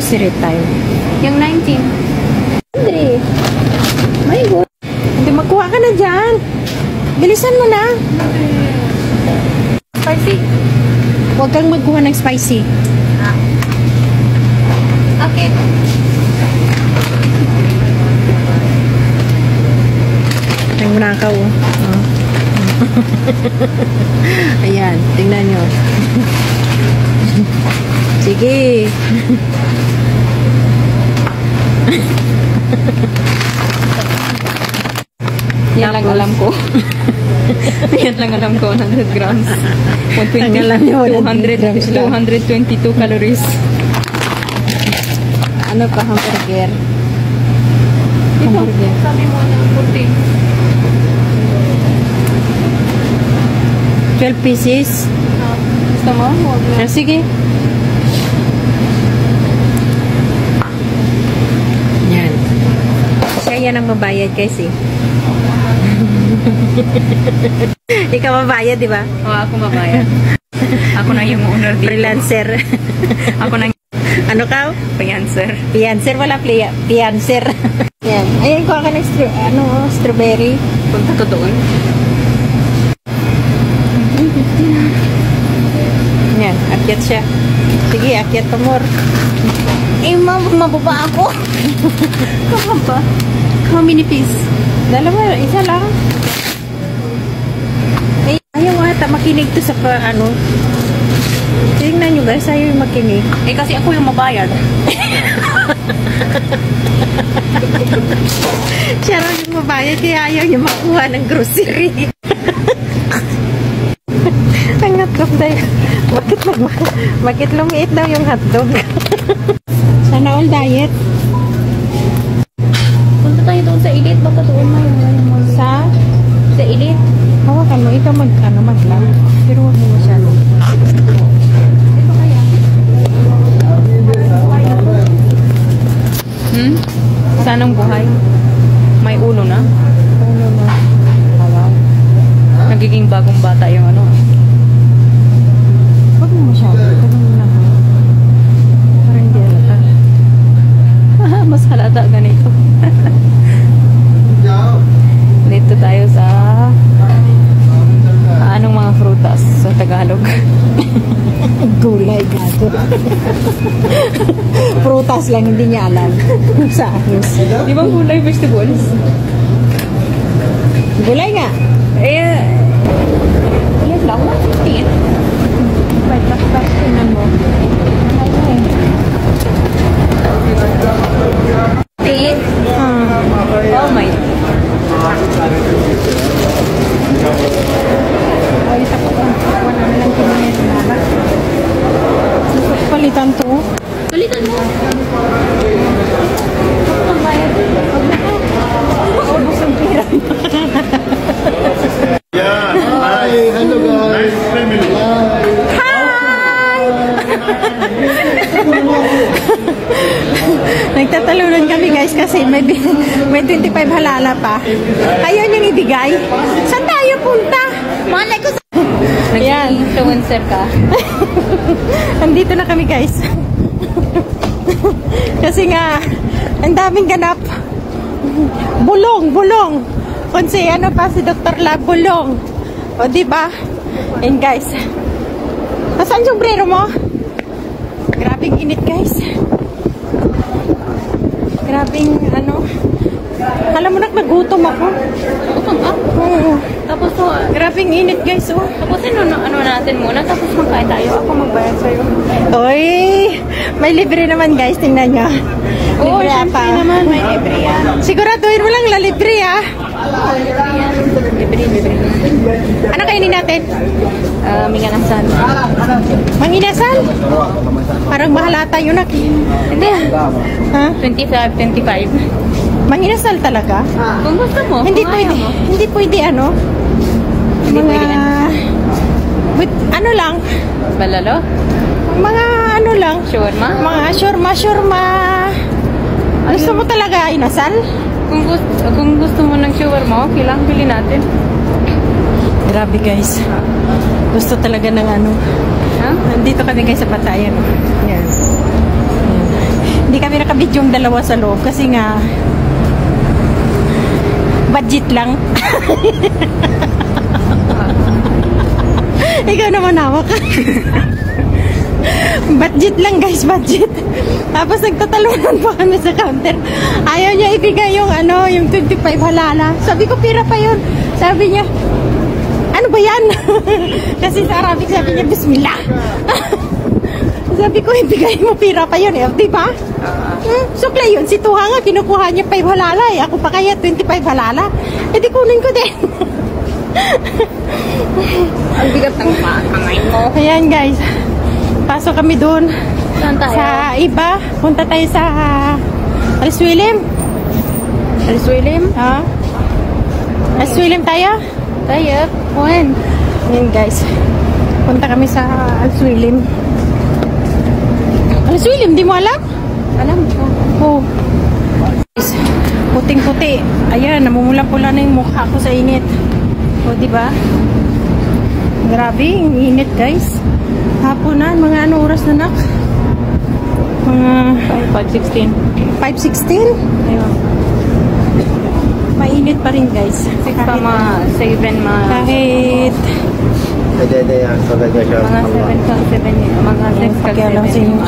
grocery time. Yung 19. Andre, my God. Hindi, magkuha ka na dyan. Bilisan mo na. Spicy. Huwag kang magkuha ng spicy. Okay. Nangnakaw. Oh. Ayan, tingnan nyo. Sige. Yan lang alam ko. Yan lang alam ko, 100 grams. 222 calories. Ano pa, hamburger? Ito, sabi mo ng puti. 12 pieces. Gusto mo? Huwag na. Sige. Yan. Siya yan ang mabayad kasi. Ikaw mabayad, di ba? Oo, ako mabayad. Ako na yung owner dito. Freelancer. Ako na ano ka? Fiancer. Fiancer, wala fiancer. Yan. Ayan, kuha ka ng strawberry. Punta ko doon. Yan, akyat siya. Sige, akyat pa more. Eh, mababa ako. Kama ba? How many piece? Dalawa, isa lang. Eh, ayaw ata makinig to sa ano. Tingnan nyo guys, ayaw yung makinig. Eh, kasi ako yung mabayad. Siya lang yung mabayad, kaya ayaw niya makuha ng grocery. Ang hotdog tayo. Bakit lumiit daw yung hotdog? Sana all diet. Punta tayo doon sa Elite. Baka doon na yung Sa Elite. hawakan mo. Ikaw maglang. Pero huwag mo masyado. Ito kaya? Sanang buhay. May ulo na. Ano na? Hawaw. Nagiging bagong bata yung ano. Huwag mo masyado. Ikaw mo lang. Parang hindi halata. Mas halata ganito. Dito tayo sa anong mga frutas sa Tagalog. Gulay gato. Prutas lang, hindi niya alam. Sa ayos. Di ba gulay vegetables? Gulay nga. Eh, ilan lang? 15. Wait, tapos tingnan mo. Oh my. Ay, tapos lang. Wala na lang kinahin na. Palitan to. Palitan mo. Ang bayad. Ubus ang pera. Yeah. Hi. Hello guys. Nice family. Hi! Nagtatalunan kami guys kasi may 25 halala pa. Ayaw niyang ibigay. Saan tayo punta? Malay ko sa... Ayan. Nag-influencer ka. Andito na kami guys. Kasi nga, ang daming ganap. Bulong. Kung si ano pa si Dr. Lab, bulong. O diba? And guys, nasaan yung sombrero mo? Grabing init guys. Grabing ano. Alam mo na, nagutom ako. Utong ka? Oo. Tapos po, Grabing init guys, oh. tapos ano natin muna, tapos magkain tayo. Ako magbayad sa'yo. Oy! May libre naman guys, tingnan nyo. Oo, Libre syempre pa. naman, may libre yan. Siguraduhin mo lang la libre ah. Libre. Ano kainin natin? Minganasal. Manginasal? Parang mahalata yun ah. Hindi. Ha? 25. Manginasal talaga? Kung gusto mo, Hindi kung pwede. ayaw mo. Hindi pwede ano? Hindi Mga... pwede ano? With, ano lang? Balalo? Mga ano lang? Shawarma? Mga shurma. Gusto mo talaga inasal? Kung gusto mo ng shawarma, okay lang, bili natin. Grabe guys. Gusto talaga ng ano. Ha? Nandito kami guys sa Batayan. Yan. Hindi kami nakabidyong dalawa sa loob kasi nga budget lang. Ikaw naman hawak. Budget lang guys, budget. Tapos nagtatalunan pa kami sa counter. Ayaw niya ibigay yung yung 25 halala. Sabi ko, pira pa yun. Sabi niya, ano ba yan? Kasi sa Arabic sabi niya, Bismillah. Sabi ko, ibigay mo, pira pa yun eh. Diba? Sukla yun. Si Tuha nga, kinukuha niya 5 halala eh. Ako pa kaya 25 halala. Eh di kunin ko din. Ang bigat ng kamay ko. Ayan guys. Pasok kami doon. Saan tayo? Sa iba. Punta tayo sa Alis William. Alis William? Ha? Alis William tayo? Tayo? When? Ayan guys. Punta kami sa Alis William. Alis William, di mo alam? Alam ko. Oh. Puting-puti. Ayan, namumula-pula na yung mukha ko sa init. O, diba? Grabe, yung init, guys. Hapon na, mga oras na nak? Mga 5:16. 5:16? Ayun. Mainit pa rin, guys. 6 pa mga 7 mga... Kahit Mga 7 ka 7 mga 6 ka pakialam sa 7. inyo.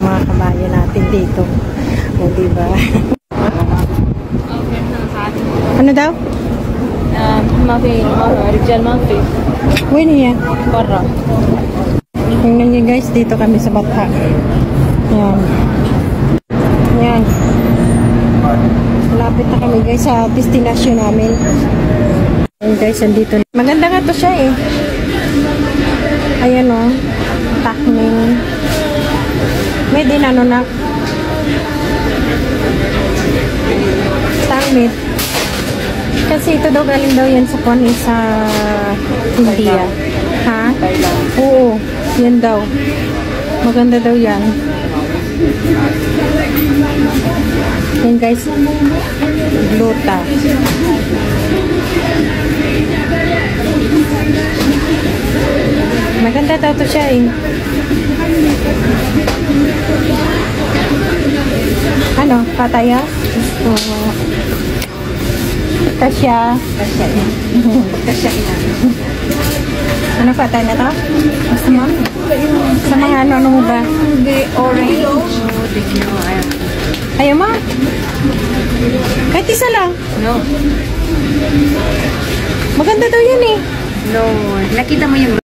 Mga kabayan natin dito. O, diba? Ano daw? Mafi, Rijal Mafi. When yan? Barra. Tingnan niyo guys, dito kami sa Batha. Yan. Yan. Malapit na kami guys sa destination namin. Ayan guys, andito. Maganda nga to siya eh. Ayan o. Takning. May din ano na. Tangmit. Kasi ito daw galing daw yan sa sa India. Ha? Oo. Yan daw. Maganda daw yan. Yan guys. Gluta. Maganda daw to siya eh. Ano? Pataya? Oo. Kasya. Kasya yan. Kasya yan. Ano pa tayo na to? Basta mo? Sa mga ano mo ba? The orange. Ayaw mo? Kahit isa lang. No. Maganda daw yan eh. No. Nakita mo yung